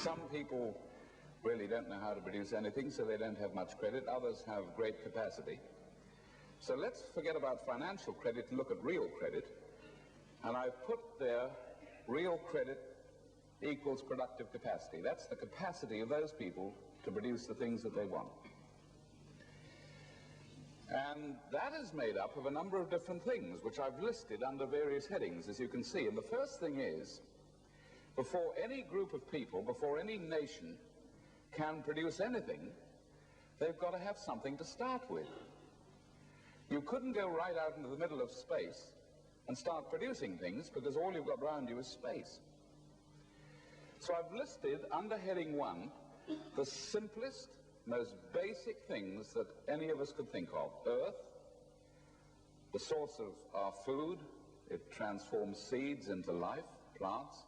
Some people really don't know how to produce anything, so they don't have much credit. Others have great capacity. So let's forget about financial credit and look at real credit. And I've put there real credit equals productive capacity. That's the capacity of those people to produce the things that they want. And that is made up of a number of different things, which I've listed under various headings, as you can see. And the first thing is, before any group of people, before any nation can produce anything, they've got to have something to start with. You couldn't go right out into the middle of space and start producing things, because all you've got around you is space. So I've listed under heading 1 the simplest, most basic things that any of us could think of. Earth, the source of our food. It transforms seeds into life, plants.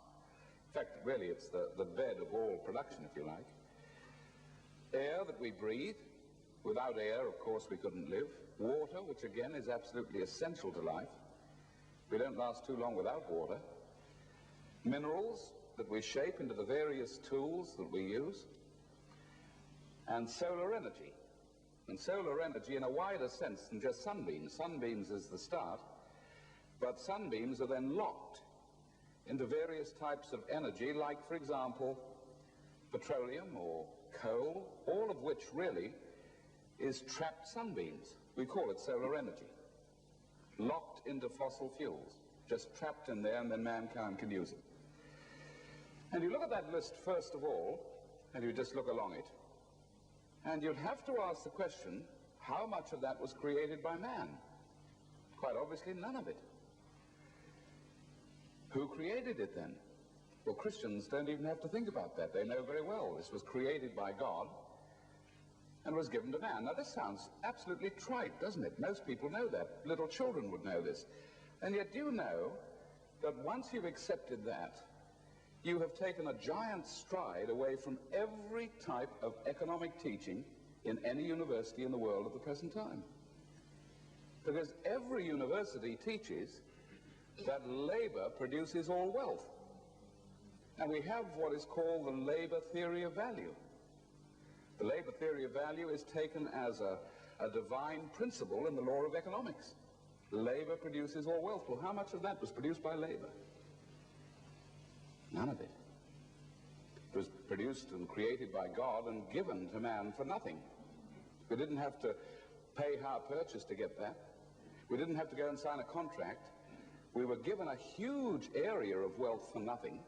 In fact, really, it's the bed of all production, if you like. Air that we breathe. Without air, of course, we couldn't live. Water, which again is absolutely essential to life. We don't last too long without water. Minerals that we shape into the various tools that we use. And solar energy. And solar energy in a wider sense than just sunbeams. Sunbeams is the start, but sunbeams are then locked into various types of energy, like, for example, petroleum or coal, all of which really is trapped sunbeams. We call it solar energy. Locked into fossil fuels, just trapped in there, and then mankind can use it. And you look at that list first of all, and you just look along it, and you'd have to ask the question, how much of that was created by man? Quite obviously none of it. Who created it then? Well, Christians don't even have to think about that. They know very well this was created by God and was given to man. Now, this sounds absolutely trite, doesn't it? Most people know that. Little children would know this. And yet you know that once you've accepted that, you have taken a giant stride away from every type of economic teaching in any university in the world at the present time. Because every university teaches that labor produces all wealth. And we have what is called the labor theory of value. The labor theory of value is taken as a divine principle in the law of economics. Labor produces all wealth. Well, how much of that was produced by labor? None of it. It was produced and created by God and given to man for nothing. We didn't have to pay hire purchase to get that. We didn't have to go and sign a contract. We were given a huge area of wealth for nothing,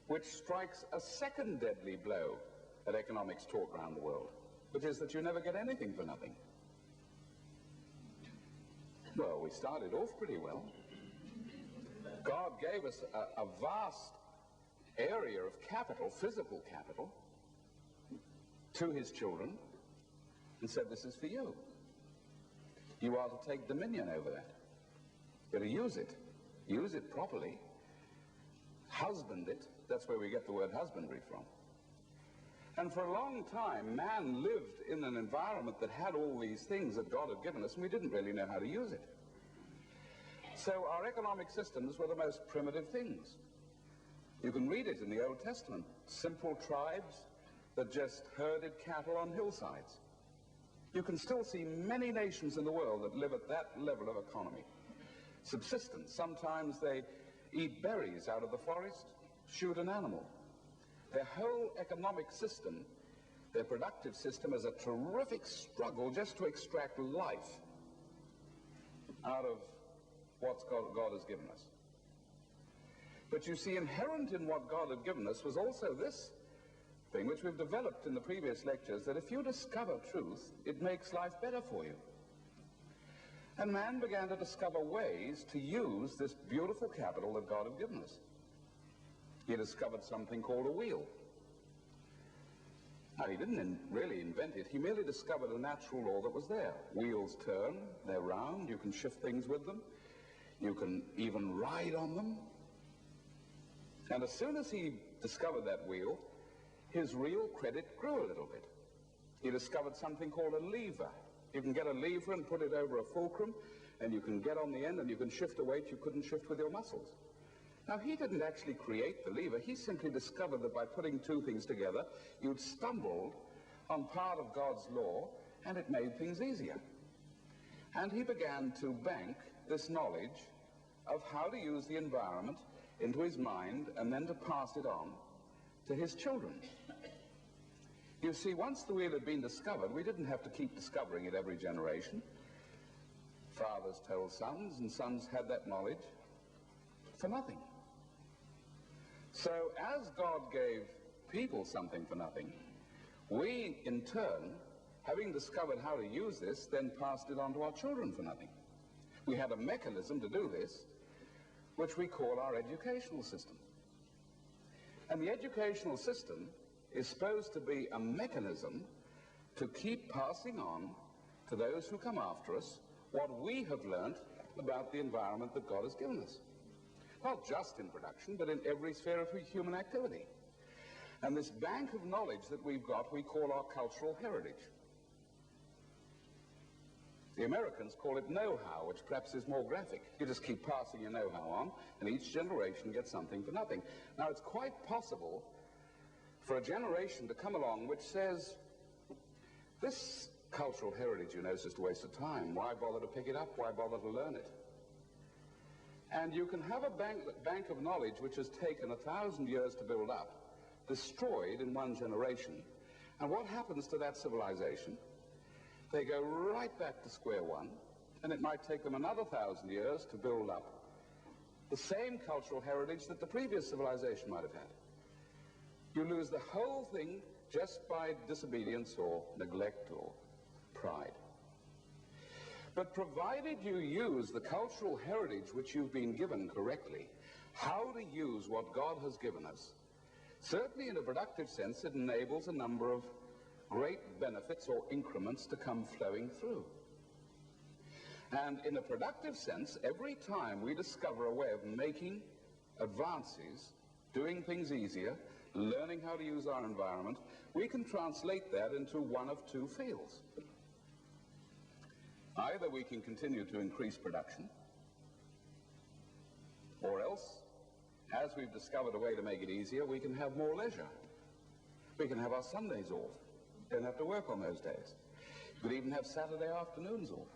which strikes a second deadly blow at economics taught around the world, which is that you never get anything for nothing. Well, we started off pretty well. God gave us a vast area of capital, physical capital, to his children, and said, this is for you. You are to take dominion over that. You're to use it properly, husband it. That's where we get the word husbandry from. And for a long time, man lived in an environment that had all these things that God had given us, and we didn't really know how to use it. So our economic systems were the most primitive things. You can read it in the Old Testament. Simple tribes that just herded cattle on hillsides. You can still see many nations in the world that live at that level of economy. Subsistence. Sometimes they eat berries out of the forest, shoot an animal. Their whole economic system, their productive system, is a terrific struggle just to extract life out of what God has given us. But you see, inherent in what God had given us was also this thing, which we've developed in the previous lectures, that if you discover truth, it makes life better for you. And man began to discover ways to use this beautiful capital that God had given us. He discovered something called a wheel. Now, he didn't really invent it. He merely discovered a natural law that was there. Wheels turn, they're round, you can shift things with them. You can even ride on them. And as soon as he discovered that wheel, his real credit grew a little bit. He discovered something called a lever. You can get a lever and put it over a fulcrum, and you can get on the end and you can shift a weight you couldn't shift with your muscles. Now, he didn't actually create the lever. He simply discovered that by putting two things together, you'd stumbled on part of God's law, and it made things easier. And he began to bank this knowledge of how to use the environment into his mind and then to pass it on to his children. You see, once the wheel had been discovered, we didn't have to keep discovering it every generation. Fathers told sons, and sons had that knowledge for nothing. So as God gave people something for nothing, we, in turn, having discovered how to use this, then passed it on to our children for nothing. We had a mechanism to do this, which we call our educational system. And the educational system is supposed to be a mechanism to keep passing on to those who come after us what we have learnt about the environment that God has given us. Not just in production, but in every sphere of human activity. And this bank of knowledge that we've got, we call our cultural heritage. The Americans call it know-how, which perhaps is more graphic. You just keep passing your know-how on, and each generation gets something for nothing. Now, it's quite possible for a generation to come along which says, this cultural heritage, you know, is just a waste of time. Why bother to pick it up? Why bother to learn it? And you can have a bank of knowledge which has taken 1,000 years to build up, destroyed in one generation. And what happens to that civilization? They go right back to square one, and it might take them another 1,000 years to build up the same cultural heritage that the previous civilization might have had. You lose the whole thing just by disobedience or neglect or pride. But provided you use the cultural heritage which you've been given correctly, how to use what God has given us, certainly in a productive sense, it enables a number of great benefits or increments to come flowing through. And in a productive sense, every time we discover a way of making advances, doing things easier, learning how to use our environment, we can translate that into one of two fields. Either we can continue to increase production, or else, as we've discovered a way to make it easier, we can have more leisure. We can have our Sundays off. Don't have to work on those days. You could even have Saturday afternoons off.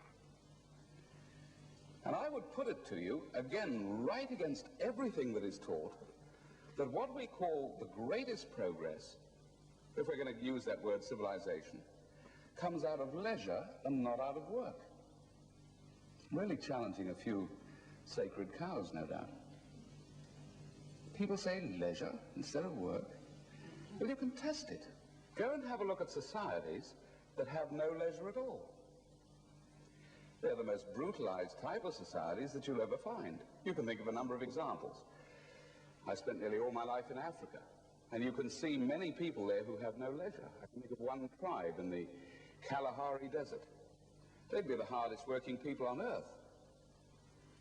And I would put it to you, again, right against everything that is taught, that what we call the greatest progress, if we're going to use that word civilization, comes out of leisure and not out of work. Really challenging a few sacred cows, no doubt. People say leisure instead of work. Well, you can test it. Go and have a look at societies that have no leisure at all. They're the most brutalized type of societies that you'll ever find. You can think of a number of examples. I spent nearly all my life in Africa, and you can see many people there who have no leisure. I can think of one tribe in the Kalahari Desert. They'd be the hardest working people on earth.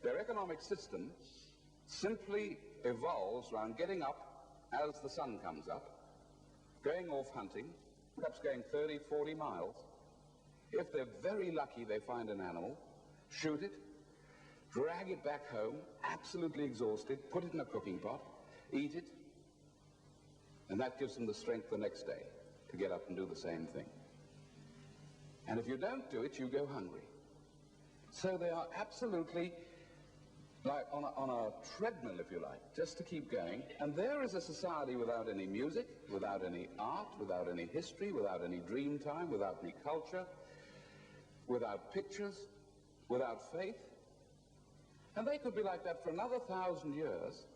Their economic system simply evolves around getting up as the sun comes up, going off hunting, perhaps going 30, 40 miles. If they're very lucky, they find an animal, shoot it, drag it back home, absolutely exhausted, put it in a cooking pot, eat it, and that gives them the strength the next day to get up and do the same thing. And if you don't do it, you go hungry. So they are absolutely like on a treadmill, if you like, just to keep going. And there is a society without any music, without any art, without any history, without any dream time, without any culture, without pictures, without faith. And they could be like that for another 1,000 years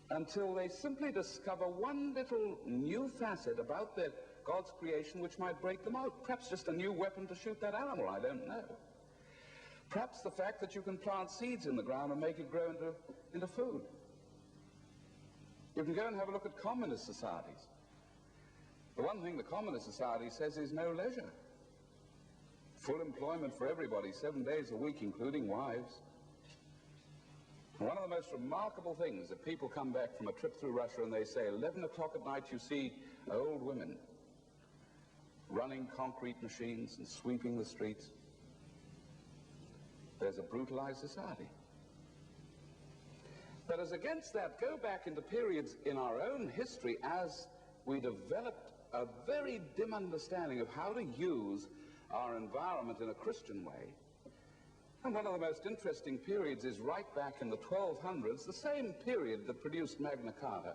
until they simply discover one little new facet about God's creation which might break them out. Perhaps just a new weapon to shoot that animal, I don't know. Perhaps the fact that you can plant seeds in the ground and make it grow into food. You can go and have a look at communist societies. The one thing the communist society says is no leisure. Full employment for everybody, 7 days a week, including wives. And one of the most remarkable things that people come back from a trip through Russia and they say, 11 o'clock at night you see old women running concrete machines and sweeping the streets. There's a brutalized society. But as against that, go back into periods in our own history as we developed a very dim understanding of how to use our environment in a Christian way. And one of the most interesting periods is right back in the 1200s, the same period that produced Magna Carta.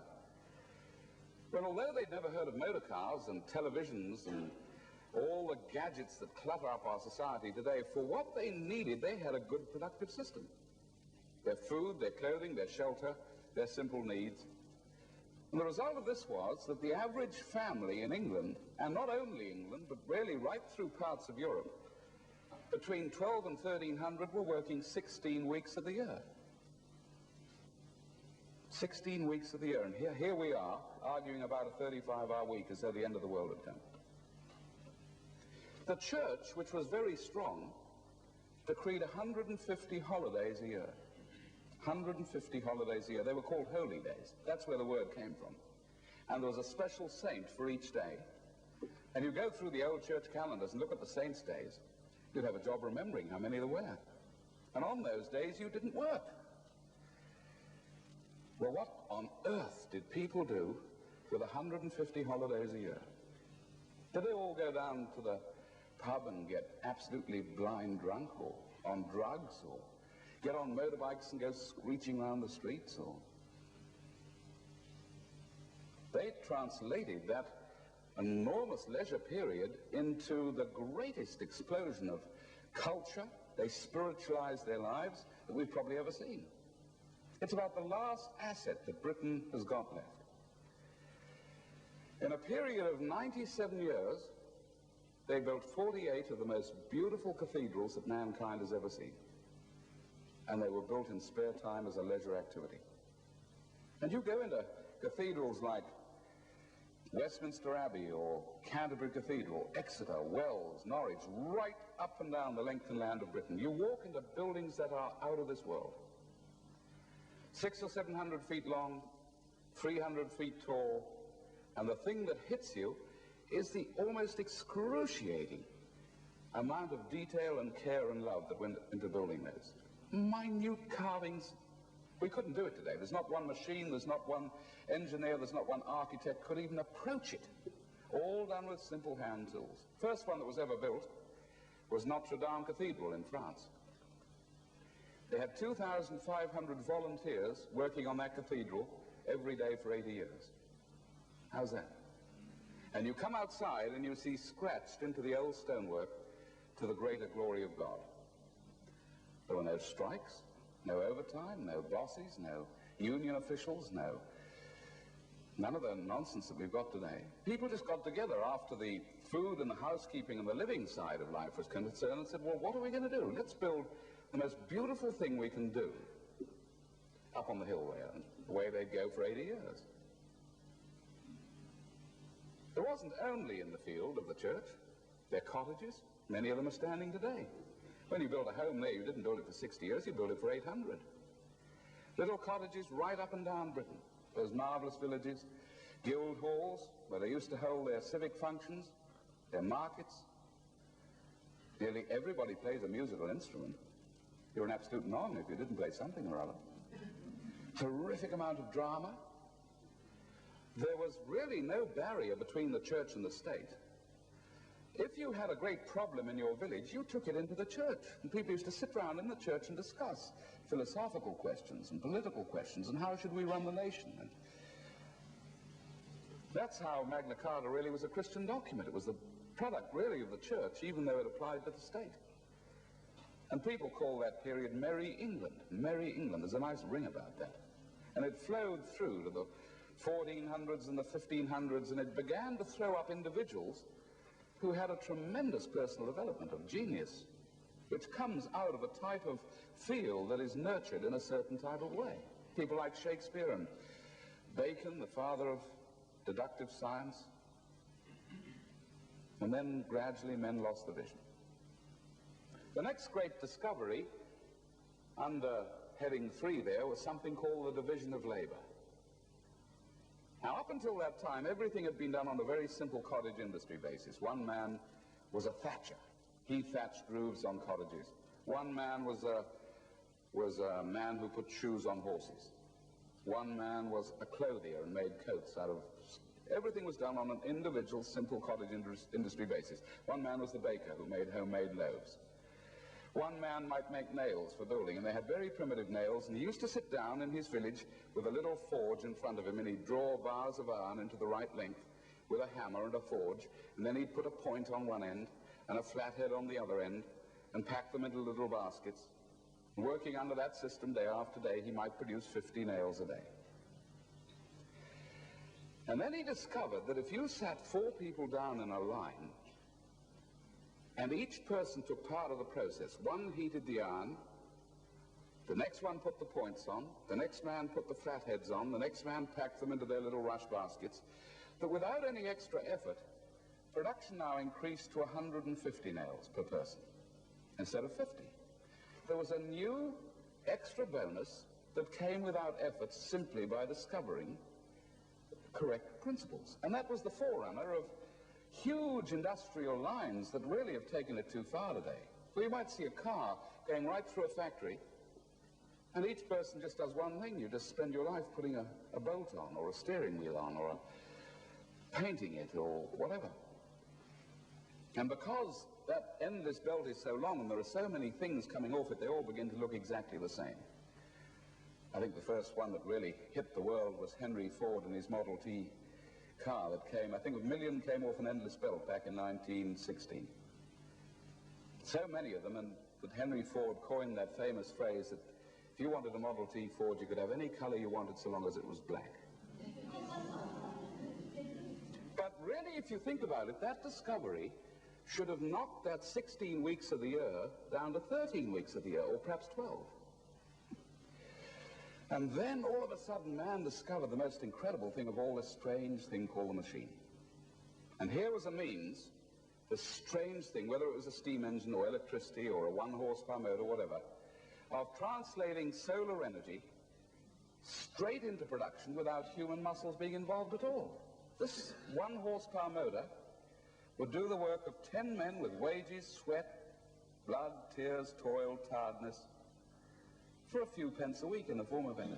But although they'd never heard of motor cars and televisions and all the gadgets that clutter up our society today, for what they needed, they had a good productive system. Their food, their clothing, their shelter, their simple needs. And the result of this was that the average family in England, and not only England, but really right through parts of Europe, between 12 and 1300 were working 16 weeks of the year. 16 weeks of the year, and here we are arguing about a 35-hour week as though the end of the world had come. The church, which was very strong, decreed 150 holidays a year. 150 holidays a year. They were called holy days. That's where the word came from. And there was a special saint for each day. And you go through the old church calendars and look at the saints' days, you'd have a job remembering how many there were. And on those days, you didn't work. Well, what on earth did people do with 150 holidays a year? Did they all go down to the pub and get absolutely blind drunk, or on drugs, or get on motorbikes and go screeching around the streets? Or they translated that enormous leisure period into the greatest explosion of culture. They spiritualized their lives that we've probably ever seen. It's about the last asset that Britain has got left. In a period of 97 years, they built 48 of the most beautiful cathedrals that mankind has ever seen. And they were built in spare time as a leisure activity. And you go into cathedrals like Westminster Abbey or Canterbury Cathedral, Exeter, Wells, Norwich, right up and down the length and land of Britain. You walk into buildings that are out of this world. 600 or 700 feet long, 300 feet tall, and the thing that hits you is the almost excruciating amount of detail and care and love that went into building those. Minute carvings. We couldn't do it today. There's not one machine, there's not one engineer, there's not one architect could even approach it. All done with simple hand tools. First one that was ever built was Notre Dame Cathedral in France. They had 2,500 volunteers working on that cathedral every day for 80 years. How's that? And you come outside and you see scratched into the old stonework to the greater glory of God. There were no strikes, no overtime, no bosses, no union officials, none of the nonsense that we've got today. People just got together after the food and the housekeeping and the living side of life was concerned and said, well, what are we going to do? Let's build the most beautiful thing we can do up on the hill there. And away they'd go for 80 years. It wasn't only in the field of the church. Their cottages, many of them are standing today. When you built a home there, you didn't build it for 60 years, you built it for 800. Little cottages right up and down Britain. Those marvelous villages, guild halls, where they used to hold their civic functions, their markets. Nearly everybody plays a musical instrument. You're an absolute non if you didn't play something or other. Terrific amount of drama. There was really no barrier between the church and the state. If you had a great problem in your village, you took it into the church. And people used to sit around in the church and discuss philosophical questions and political questions and how should we run the nation. And that's how Magna Carta really was a Christian document. It was the product really of the church, even though it applied to the state. And people call that period Merry England. Merry England. There's a nice ring about that. And it flowed through to the 1400s and the 1500s, and it began to throw up individuals who had a tremendous personal development of genius, which comes out of a type of field that is nurtured in a certain type of way. People like Shakespeare and Bacon, the father of deductive science. And then gradually men lost the vision. The next great discovery under heading 3 there was something called the division of labor. Now, up until that time, everything had been done on a very simple cottage industry basis. One man was a thatcher. He thatched roofs on cottages. One man was a man who put shoes on horses. One man was a clothier and made coats out of... Everything was done on an individual, simple cottage industry basis. One man was the baker who made homemade loaves. One man might make nails for building, and they had very primitive nails, and he used to sit down in his village with a little forge in front of him, and he'd draw bars of iron into the right length with a hammer and a forge, and then he'd put a point on one end and a flathead on the other end, and pack them into little baskets. Working under that system day after day, he might produce 50 nails a day. And then he discovered that if you sat 4 people down in a line, and each person took part of the process, one heated the iron, the next one put the points on, the next man put the flatheads on, the next man packed them into their little rush baskets, that without any extra effort, production now increased to 150 nails per person instead of 50. There was a new extra bonus that came without effort simply by discovering correct principles. And that was the forerunner of huge industrial lines that really have taken it too far today. Well, you might see a car going right through a factory, and each person just does one thing. You just spend your life putting a bolt on, or a steering wheel on, or painting it, or whatever. And because that endless belt is so long and there are so many things coming off it, they all begin to look exactly the same. I think the first one that really hit the world was Henry Ford and his Model T car that came, I think a million came off an endless belt back in 1916. So many of them, and that Henry Ford coined that famous phrase that if you wanted a Model T Ford, you could have any color you wanted so long as it was black. But really, if you think about it, that discovery should have knocked that 16 weeks of the year down to 13 weeks of the year, or perhaps 12. And then all of a sudden man discovered the most incredible thing of all, this strange thing called the machine. And here was a means, this strange thing, whether it was a steam engine or electricity or a 1-horsepower motor or whatever, of translating solar energy straight into production without human muscles being involved at all. This 1-horsepower motor would do the work of 10 men with wages, sweat, blood, tears, toil, tiredness, for a few pence a week in the form of energy.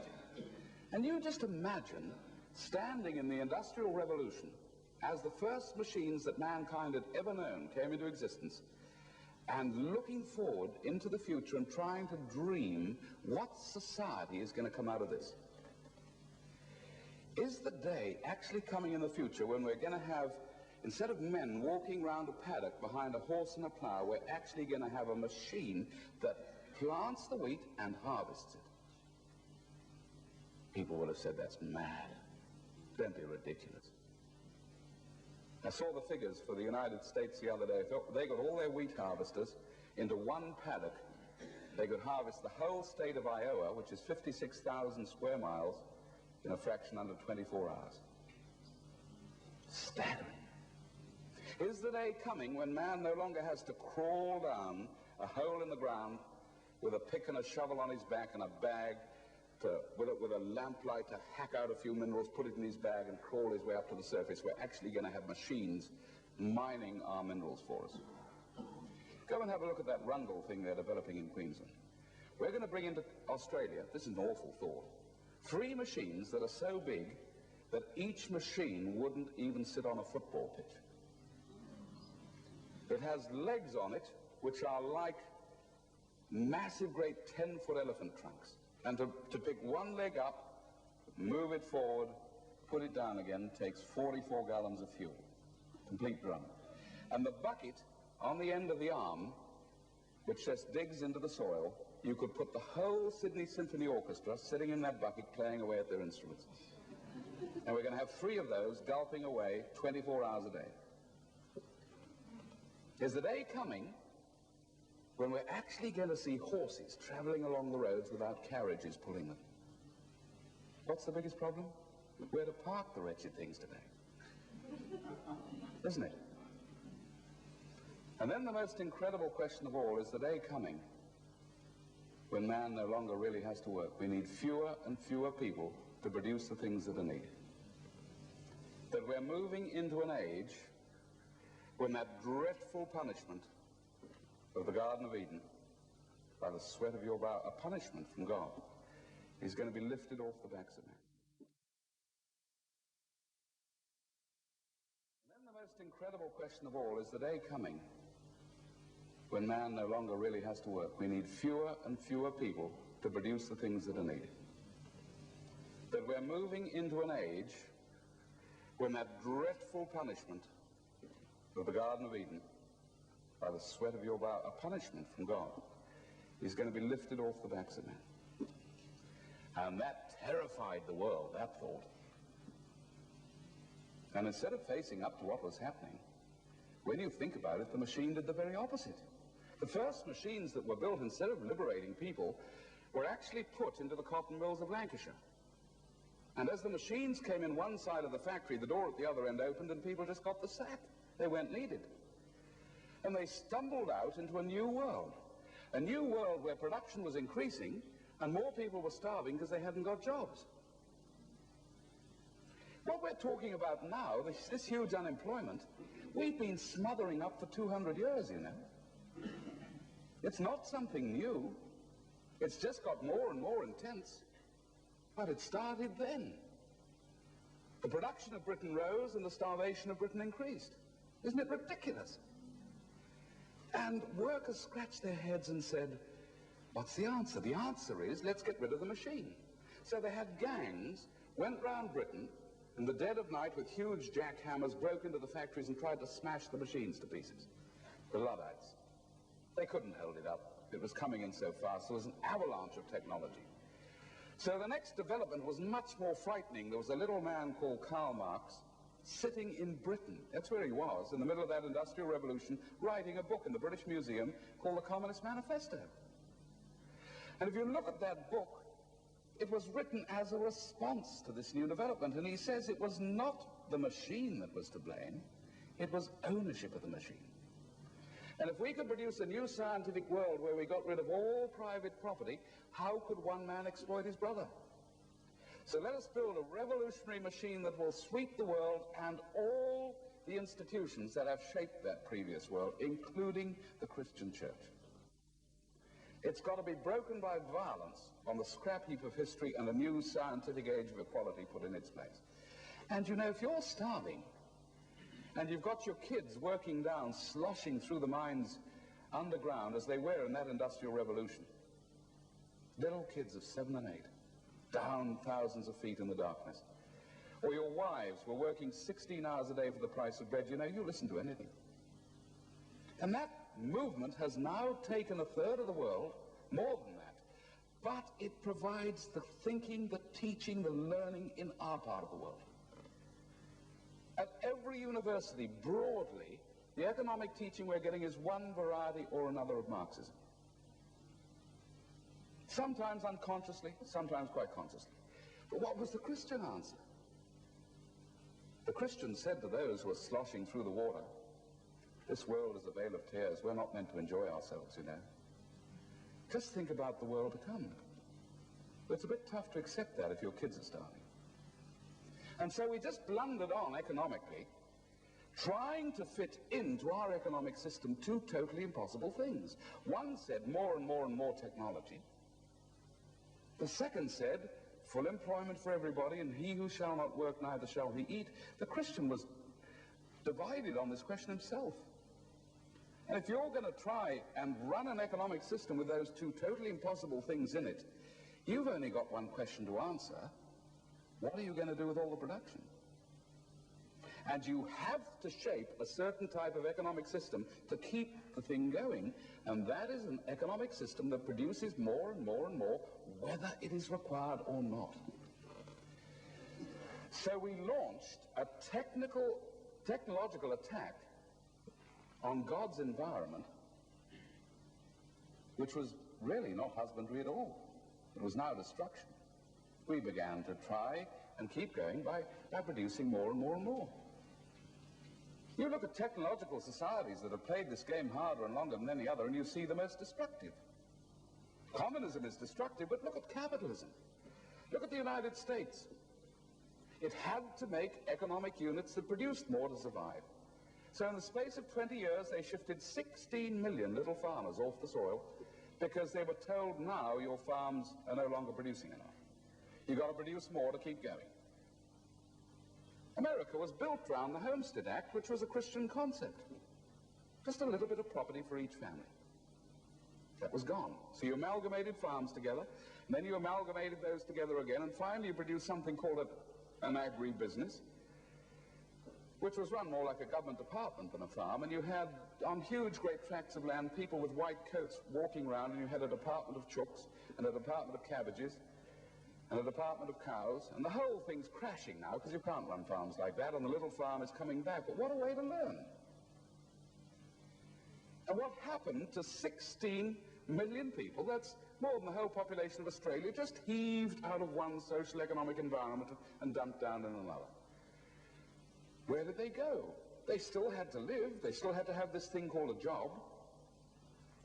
And you just imagine standing in the Industrial Revolution as the first machines that mankind had ever known came into existence, and looking forward into the future and trying to dream what society is going to come out of this. Is the day actually coming in the future when we're going to have, instead of men walking around a paddock behind a horse and a plow, we're actually going to have a machine that plants the wheat and harvests it? People would have said that's mad. Don't be ridiculous. I saw the figures for the United States the other day. They got all their wheat harvesters into one paddock. They could harvest the whole state of Iowa, which is 56,000 square miles, in a fraction under 24 hours. Staggering. Is the day coming when man no longer has to crawl down a hole in the ground with a pick and a shovel on his back and a bag with a lamplight to hack out a few minerals, put it in his bag and crawl his way up to the surface? We're actually going to have machines mining our minerals for us. Go and have a look at that Rundle thing they're developing in Queensland. We're going to bring into Australia, this is an awful thought, 3 machines that are so big that each machine wouldn't even sit on a football pitch. It has legs on it which are like massive, great 10-foot elephant trunks. And to pick one leg up, move it forward, put it down again, takes 44 gallons of fuel. Complete drum. And the bucket on the end of the arm, which just digs into the soil, you could put the whole Sydney Symphony Orchestra sitting in that bucket playing away at their instruments. And we're going to have 3 of those gulping away 24 hours a day. Is the day coming when we're actually going to see horses traveling along the roads without carriages pulling them? What's the biggest problem? Where to park the wretched things today. Isn't it? And then the most incredible question of all, is the day coming when man no longer really has to work? We need fewer and fewer people to produce the things that are needed. That we're moving into an age when that dreadful punishment of the Garden of Eden, by the sweat of your brow, a punishment from God, is going to be lifted off the backs of men. And then the most incredible question of all is the day coming when man no longer really has to work. We need fewer and fewer people to produce the things that are needed. That we're moving into an age when that dreadful punishment of the Garden of Eden, by the sweat of your brow, a punishment from God, is going to be lifted off the backs of men. And that terrified the world, that thought. And instead of facing up to what was happening, when you think about it, the machine did the very opposite. The first machines that were built, instead of liberating people, were actually put into the cotton mills of Lancashire. And as the machines came in one side of the factory, the door at the other end opened and people just got the sack. They weren't needed. And they stumbled out into a new world where production was increasing and more people were starving because they hadn't got jobs. What we're talking about now, this huge unemployment, we've been smothering up for 200 years, you know. It's not something new. It's just got more and more intense. But it started then. The production of Britain rose and the starvation of Britain increased. Isn't it ridiculous? And workers scratched their heads and said, what's the answer? The answer is, let's get rid of the machine. So they had gangs, went round Britain, in the dead of night with huge jackhammers, broke into the factories and tried to smash the machines to pieces. The Luddites. They couldn't hold it up. It was coming in so fast. There was an avalanche of technology. So the next development was much more frightening. There was a little man called Karl Marx sitting in Britain. That's where he was, in the middle of that Industrial Revolution, writing a book in the British Museum called The Communist Manifesto. And if you look at that book, it was written as a response to this new development. And he says it was not the machine that was to blame, it was ownership of the machine. And if we could produce a new scientific world where we got rid of all private property, how could one man exploit his brother? So let us build a revolutionary machine that will sweep the world and all the institutions that have shaped that previous world, including the Christian church. It's got to be broken by violence on the scrap heap of history and a new scientific age of equality put in its place. And you know, if you're starving, and you've got your kids working down, sloshing through the mines underground as they were in that Industrial Revolution. Little kids of 7 and 8, down thousands of feet in the darkness. Or your wives were working 16 hours a day for the price of bread. You know, you listen to anything. And that movement has now taken a third of the world, more than that. But it provides the thinking, the teaching, the learning in our part of the world. At every university, broadly, the economic teaching we're getting is one variety or another of Marxism. Sometimes unconsciously, sometimes quite consciously. But what was the Christian answer? The Christian said to those who were sloshing through the water, this world is a vale of tears. We're not meant to enjoy ourselves, you know. Just think about the world to come. But it's a bit tough to accept that if your kids are starving. And so we just blundered on economically, trying to fit into our economic system two totally impossible things. One said more and more and more technology. The second said full employment for everybody, and he who shall not work, neither shall he eat. The Christian was divided on this question himself. And if you're going to try and run an economic system with those two totally impossible things in it, you've only got one question to answer. What are you going to do with all the production? And you have to shape a certain type of economic system to keep the thing going, and that is an economic system that produces more and more and more, whether it is required or not. So we launched a technological attack on God's environment, which was really not husbandry at all. It was now destruction. We began to try and keep going by producing more and more and more. You look at technological societies that have played this game harder and longer than any other, and you see the most destructive. Communism is destructive, but look at capitalism. Look at the United States. It had to make economic units that produced more to survive. So in the space of 20 years, they shifted 16 million little farmers off the soil because they were told, now your farms are no longer producing enough. You've got to produce more to keep going. America was built around the Homestead Act, which was a Christian concept. Just a little bit of property for each family. That was gone. So you amalgamated farms together, and then you amalgamated those together again, and finally you produced something called an agribusiness, which was run more like a government department than a farm, and you had, on huge great tracts of land, people with white coats walking around, and you had a department of chooks, and a department of cabbages, and a department of cows, and the whole thing's crashing now, because you can't run farms like that, and the little farm is coming back. But what a way to learn. And what happened to 16 million people, that's more than the whole population of Australia, just heaved out of one social economic environment and dumped down in another? Where did they go? They still had to live. They still had to have this thing called a job.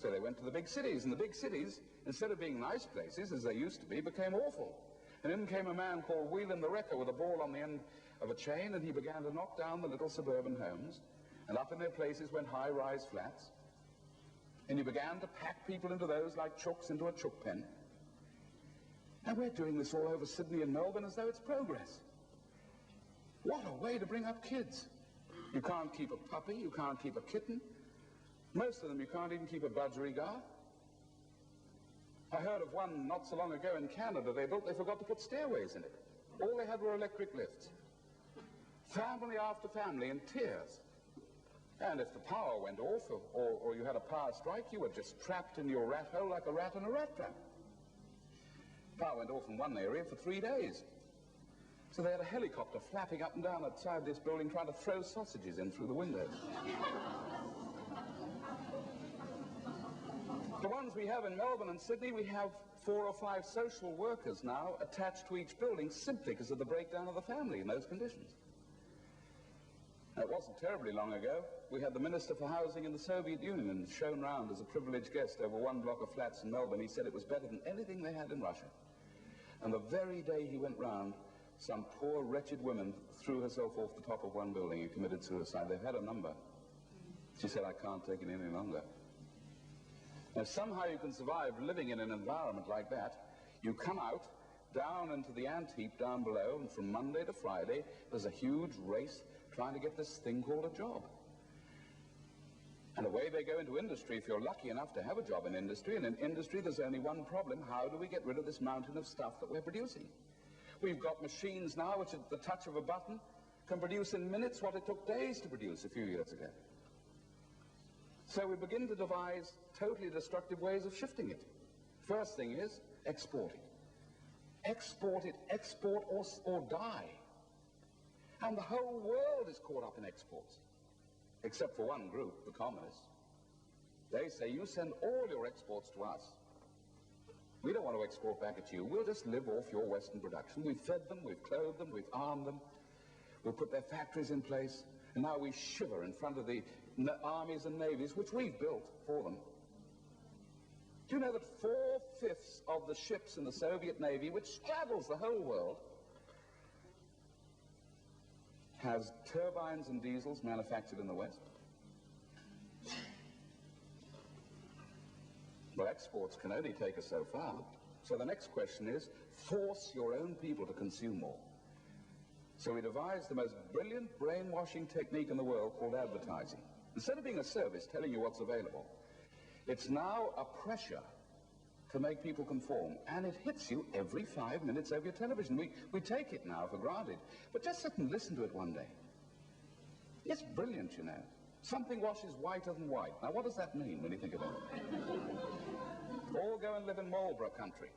So they went to the big cities, and the big cities, instead of being nice places, as they used to be, became awful. And in came a man called Whelan the Wrecker with a ball on the end of a chain, and he began to knock down the little suburban homes, and up in their places went high-rise flats. And you began to pack people into those like chooks into a chook pen. And we're doing this all over Sydney and Melbourne as though it's progress. What a way to bring up kids. You can't keep a puppy, you can't keep a kitten. Most of them you can't even keep a budgerigar. I heard of one not so long ago in Canada they forgot to put stairways in it. All they had were electric lifts. Family after family in tears. And if the power went off or you had a power strike, you were just trapped in your rat hole like a rat in a rat trap. Power went off in one area for 3 days. So they had a helicopter flapping up and down outside this building trying to throw sausages in through the windows. The ones we have in Melbourne and Sydney, we have 4 or 5 social workers now attached to each building simply because of the breakdown of the family in those conditions. Now, it wasn't terribly long ago. We had the Minister for Housing in the Soviet Union shown round as a privileged guest over one block of flats in Melbourne. He said it was better than anything they had in Russia. And the very day he went round, some poor, wretched woman threw herself off the top of one building and committed suicide. They've had a number. She said, I can't take it any longer. Now, somehow you can survive living in an environment like that. You come out, down into the ant heap down below, and from Monday to Friday, there's a huge race trying to get this thing called a job. And away they go into industry if you're lucky enough to have a job in industry. And in industry, there's only one problem. How do we get rid of this mountain of stuff that we're producing? We've got machines now which at the touch of a button can produce in minutes what it took days to produce a few years ago. So we begin to devise totally destructive ways of shifting it. First thing is export it. Export it, export or die. And the whole world is caught up in exports, except for one group, the communists. They say, you send all your exports to us. We don't want to export back at you. We'll just live off your Western production. We've fed them, we've clothed them, we've armed them. We've put their factories in place. And now we shiver in front of the armies and navies, which we've built for them. Do you know that 4/5 of the ships in the Soviet Navy, which straddles the whole world, has turbines and diesels manufactured in the West? Well, exports can only take us so far. So the next question is, force your own people to consume more. So we devised the most brilliant brainwashing technique in the world called advertising. Instead of being a service telling you what's available, it's now a pressure to make people conform. And it hits you every 5 minutes over your television. We take it now for granted. But just sit and listen to it one day. It's brilliant, you know. Something washes whiter than white. Now, what does that mean when you think about it? All go and live in Marlborough country.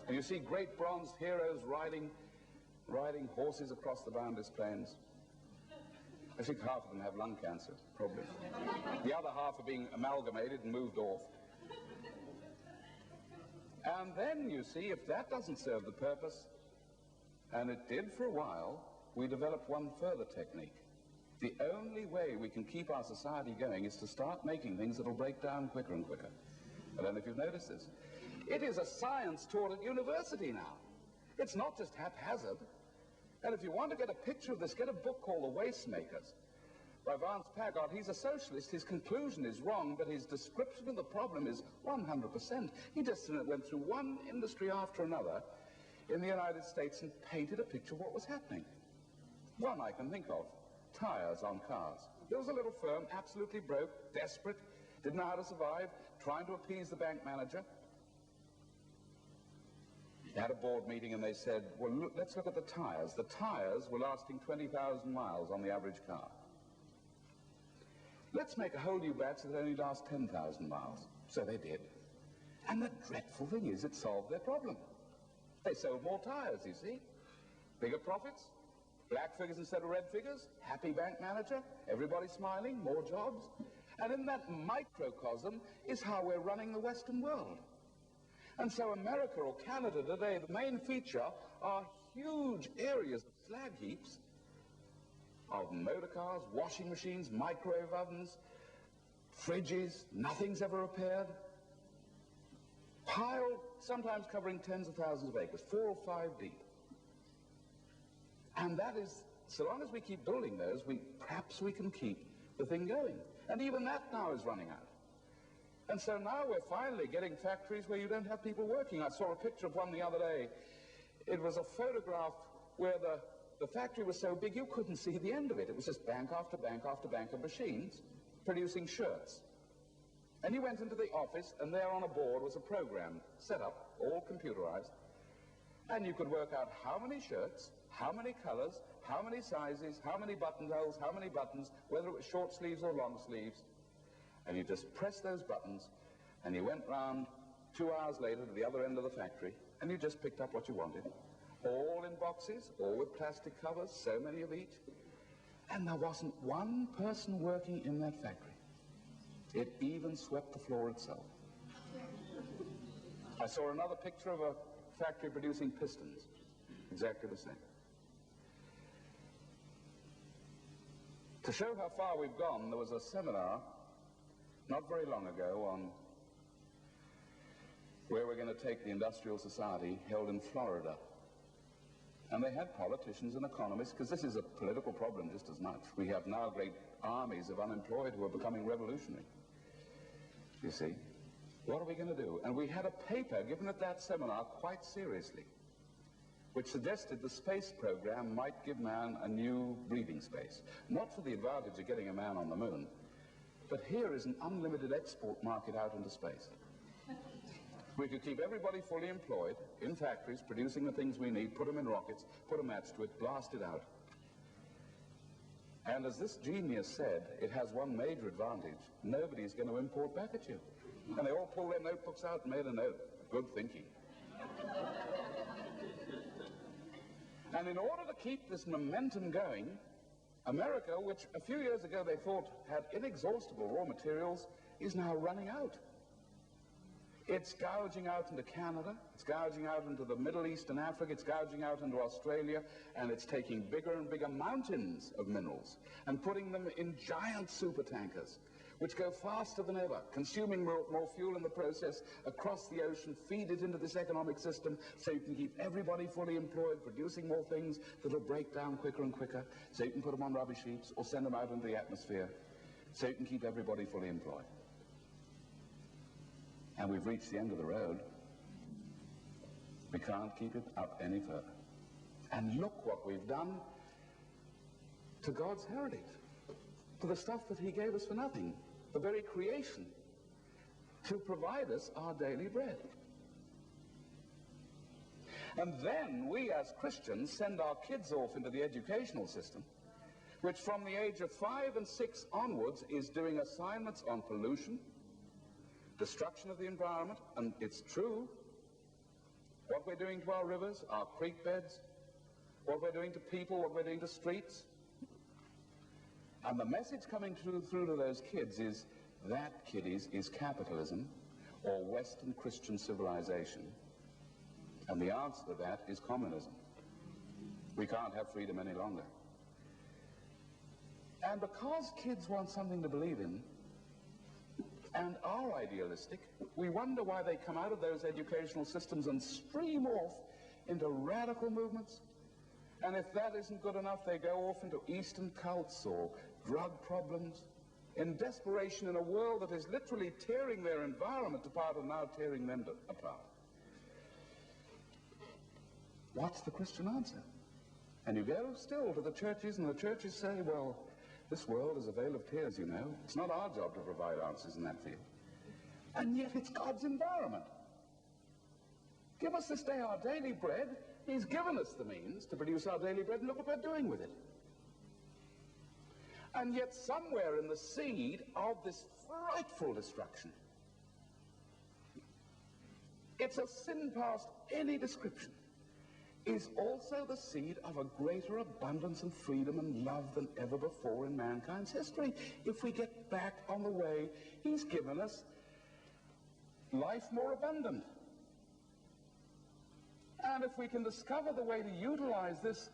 And you see great bronzed heroes riding horses across the boundless plains. I think half of them have lung cancer, probably. The other half are being amalgamated and moved off. And then, you see, if that doesn't serve the purpose, and it did for a while, we developed one further technique. The only way we can keep our society going is to start making things that'll break down quicker and quicker. I don't know if you've noticed this. It is a science taught at university now. It's not just haphazard. And if you want to get a picture of this, get a book called The Waste Makers by Vance Paggott. He's a socialist. His conclusion is wrong, but his description of the problem is 100%. He just went through one industry after another in the United States and painted a picture of what was happening. One I can think of, tires on cars. There was a little firm, absolutely broke, desperate, didn't know how to survive, trying to appease the bank manager. They had a board meeting and they said, well, look, let's look at the tires. The tires were lasting 20,000 miles on the average car. Let's make a whole new batch that only lasts 10,000 miles. So they did. And the dreadful thing is, it solved their problem. They sold more tires, you see. Bigger profits, black figures instead of red figures, happy bank manager, everybody smiling, more jobs. And in that microcosm is how we're running the Western world. And so America or Canada today, the main feature are huge areas of slag heaps of motor cars, washing machines, microwave ovens, fridges, nothing's ever repaired, piled, sometimes covering tens of thousands of acres, 4 or 5 deep. And that is, so long as we keep building those, perhaps we can keep the thing going. And even that now is running out. And so now we're finally getting factories where you don't have people working. I saw a picture of one the other day. It was a photograph where the factory was so big you couldn't see the end of it. It was just bank after bank after bank of machines producing shirts. And you went into the office, and there on a board was a program set up, all computerized, and you could work out how many shirts, how many colors, how many sizes, how many buttonholes, how many buttons, whether it was short sleeves or long sleeves. And you just pressed those buttons, and you went round 2 hours later to the other end of the factory, and you just picked up what you wanted. All in boxes, all with plastic covers, so many of each. And there wasn't one person working in that factory. It even swept the floor itself. I saw another picture of a factory producing pistons, exactly the same. To show how far we've gone, there was a seminar not very long ago on where we're going to take the industrial society, held in Florida. And they had politicians and economists, because this is a political problem just as much. We have now great armies of unemployed who are becoming revolutionary. You see, what are we going to do? And we had a paper given at that seminar quite seriously, which suggested the space program might give man a new breathing space. Not for the advantage of getting a man on the moon, but here is an unlimited export market out into space. We could keep everybody fully employed in factories, producing the things we need, put them in rockets, put a match to it, blast it out. And as this genius said, it has one major advantage. Nobody's going to import back at you. And they all pulled their notebooks out and made a note. Good thinking. And in order to keep this momentum going, America, which a few years ago they thought had inexhaustible raw materials, is now running out. It's gouging out into Canada, it's gouging out into the Middle East and Africa, it's gouging out into Australia, and it's taking bigger and bigger mountains of minerals and putting them in giant supertankers, which go faster than ever, consuming more fuel in the process across the ocean, feed it into this economic system so you can keep everybody fully employed, producing more things that'll break down quicker and quicker, so you can put them on rubbish heaps or send them out into the atmosphere, so you can keep everybody fully employed. And we've reached the end of the road. We can't keep it up any further. And look what we've done to God's heritage, to the stuff that he gave us for nothing, the very creation, to provide us our daily bread. And then we as Christians send our kids off into the educational system, which from the age of 5 and 6 onwards is doing assignments on pollution, destruction of the environment, and it's true, what we're doing to our rivers, our creek beds, what we're doing to people, what we're doing to streets. And the message coming through to those kids is that, kiddies, is capitalism or Western Christian civilization. And the answer to that is communism. We can't have freedom any longer. And because kids want something to believe in, and are idealistic, we wonder why they come out of those educational systems and stream off into radical movements. And if that isn't good enough, they go off into Eastern cults or drug problems, in desperation in a world that is literally tearing their environment apart and now tearing them apart. What's the Christian answer? And you go still to the churches, and the churches say, well, this world is a vale of tears, you know. It's not our job to provide answers in that field. And yet it's God's environment. Give us this day our daily bread. He's given us the means to produce our daily bread, and look what we're doing with it. And yet somewhere in the seed of this frightful destruction, it's a sin past any description, is also the seed of a greater abundance and freedom and love than ever before in mankind's history. If we get back on the way he's given us, life more abundant. And if we can discover the way to utilize this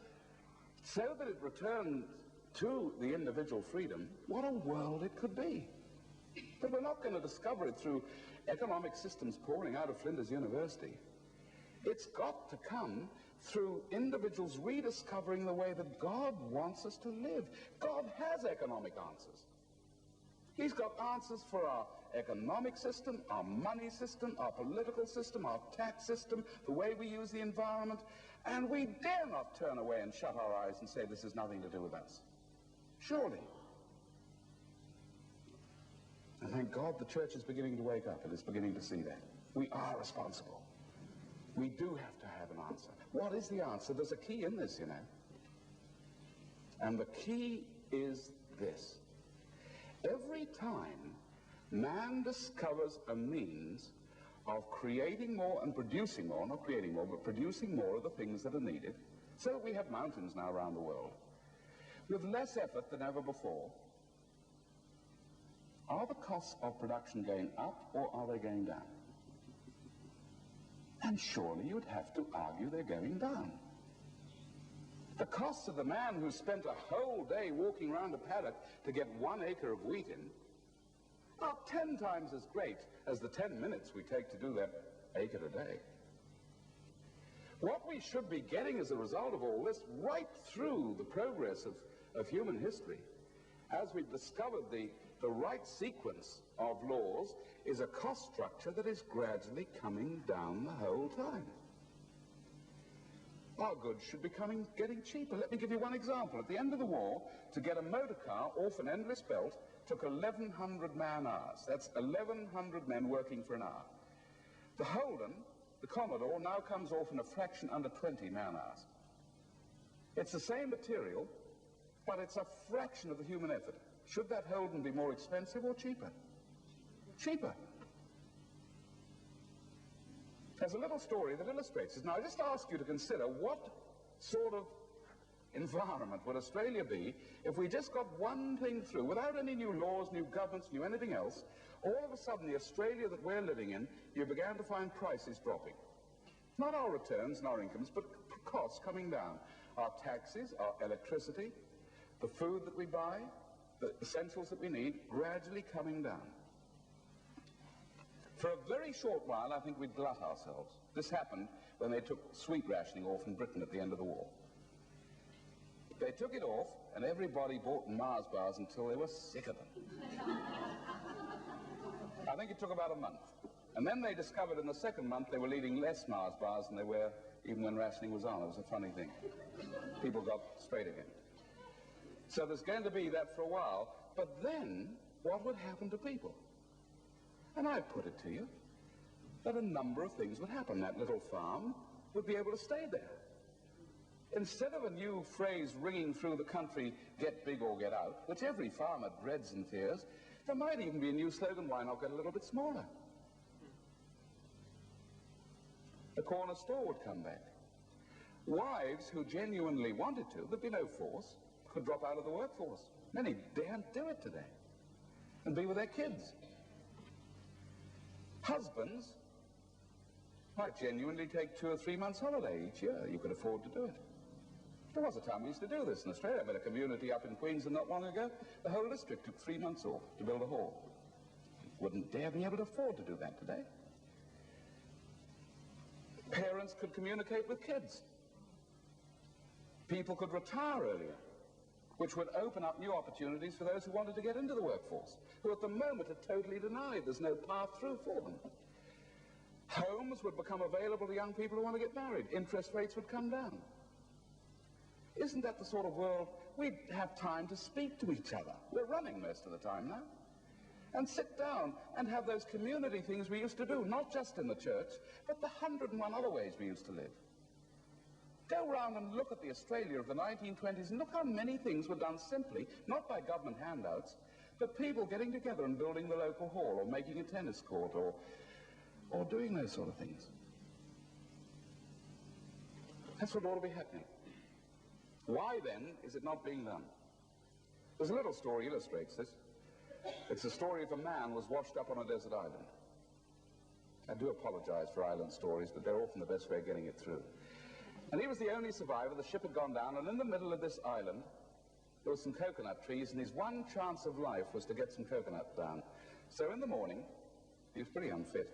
so that it returns to the individual freedom, what a world it could be. But we're not going to discover it through economic systems pouring out of Flinders University. It's got to come through individuals rediscovering the way that God wants us to live. God has economic answers. He's got answers for our economic system, our money system, our political system, our tax system, the way we use the environment, and we dare not turn away and shut our eyes and say this has nothing to do with us. Surely. And thank God the church is beginning to wake up and is beginning to see that. We are responsible. We do have to have an answer. What is the answer? There's a key in this, you know. And the key is this. Every time man discovers a means of creating more and producing more, not creating more, but producing more of the things that are needed, so that we have mountains now around the world, with less effort than ever before, are the costs of production going up or are they going down? And surely you'd have to argue they're going down. The costs of the man who spent a whole day walking around a paddock to get 1 acre of wheat in are 10 times as great as the 10 minutes we take to do that acre a day. What we should be getting as a result of all this, right through the progress of human history, as we've discovered the right sequence of laws, is a cost structure that is gradually coming down the whole time. Our goods should be getting cheaper. Let me give you one example. At the end of the war, to get a motor car off an endless belt took 1,100 man-hours. That's 1,100 men working for an hour. The Holden, the Commodore, now comes off in a fraction under 20 man-hours. It's the same material, but it's a fraction of the human effort. Should that Holden be more expensive or cheaper? Cheaper. There's a little story that illustrates this. Now, I just ask you to consider what sort of environment would Australia be if we just got one thing through, without any new laws, new governments, new anything else. All of a sudden, the Australia that we're living in, you began to find prices dropping. Not our returns and our incomes, but costs coming down. Our taxes, our electricity, the food that we buy, the essentials that we need, gradually coming down. For a very short while, I think we'd glut ourselves. This happened when they took sweet rationing off in Britain at the end of the war. They took it off, and everybody bought Mars bars until they were sick of them. I think it took about a month. And then they discovered in the second month they were eating less Mars bars than they were even when rationing was on. It was a funny thing. People got straight again. So there's going to be that for a while. But then, what would happen to people? And I put it to you that a number of things would happen. That little farm would be able to stay there. Instead of a new phrase ringing through the country, get big or get out, which every farmer dreads and fears, there might even be a new slogan, why not get a little bit smaller? The corner store would come back. Wives who genuinely wanted to, there'd be no force, could drop out of the workforce. Many daren't do it today and be with their kids. Husbands might genuinely take 2 or 3 months holiday each year. You could afford to do it. There was a time we used to do this in Australia. I met a community up in Queensland not long ago. The whole district took 3 months off to build a hall. Wouldn't dare be able to afford to do that today. Parents could communicate with kids. People could retire earlier, which would open up new opportunities for those who wanted to get into the workforce, who at the moment are totally denied. There's no path through for them. Homes would become available to young people who want to get married. Interest rates would come down. Isn't that the sort of world we'd have time to speak to each other? We're running most of the time now. And sit down and have those community things we used to do, not just in the church, but the 101 other ways we used to live. Go round and look at the Australia of the 1920s and look how many things were done simply, not by government handouts, but people getting together and building the local hall or making a tennis court or doing those sort of things. That's what ought to be happening. Why then is it not being done? There's a little story illustrates this. It's the story of a man who was washed up on a desert island. I do apologize for island stories, but they're often the best way of getting it through. And he was the only survivor. The ship had gone down, and in the middle of this island, there were some coconut trees, and his one chance of life was to get some coconut down. So in the morning, he was pretty unfit,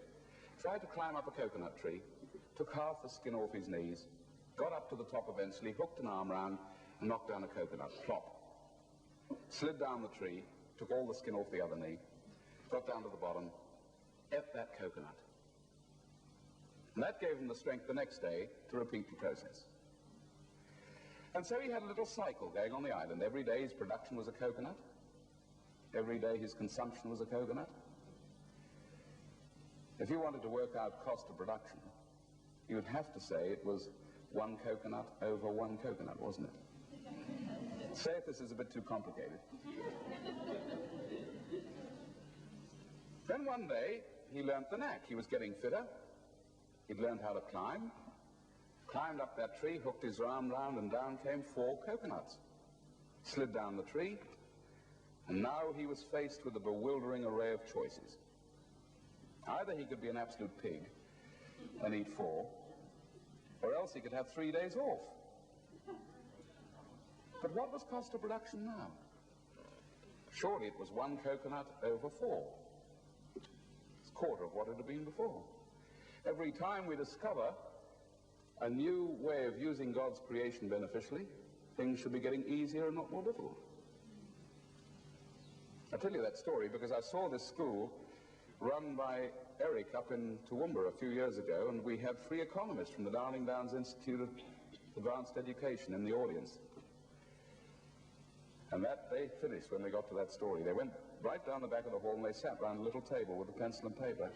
tried to climb up a coconut tree, took half the skin off his knees, got up to the top eventually, hooked an arm round, and knocked down a coconut. Plop. Slid down the tree, took all the skin off the other knee, got down to the bottom, ate that coconut. And that gave him the strength the next day to repeat the process. And so he had a little cycle going on the island. Every day his production was a coconut. Every day his consumption was a coconut. If you wanted to work out cost of production, you would have to say it was one coconut over one coconut, wasn't it? Say if this is a bit too complicated. Then one day, he learnt the knack. He was getting fitter. He'd learned how to climb. Climbed up that tree, hooked his arm round, and down came 4 coconuts. Slid down the tree, and now he was faced with a bewildering array of choices. Either he could be an absolute pig and eat 4, or else he could have 3 days off. But what was cost of production now? Surely it was 1 coconut over 4. It's a quarter of what it had been before. Every time we discover a new way of using God's creation beneficially, things should be getting easier and not more difficult. I tell you that story because I saw this school run by Eric up in Toowoomba a few years ago, and we had 3 economists from the Darling Downs Institute of Advanced Education in the audience. And that they finished when they got to that story. They went right down the back of the hall and they sat round a little table with a pencil and paper.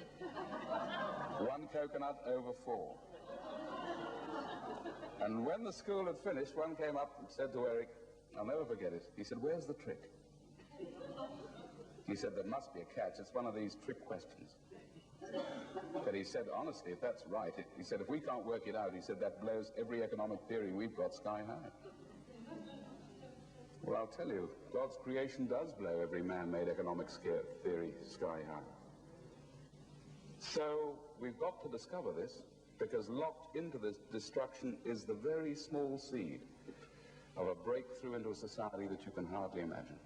1 coconut over 4. And when the school had finished, one came up and said to Eric, I'll never forget it. He said, where's the trick? He said, there must be a catch. It's one of these trick questions. But he said, honestly, if that's right, he said, if we can't work it out, he said, that blows every economic theory we've got sky high. Well, I'll tell you, God's creation does blow every man-made economic theory sky high. So we've got to discover this, because locked into this destruction is the very small seed of a breakthrough into a society that you can hardly imagine.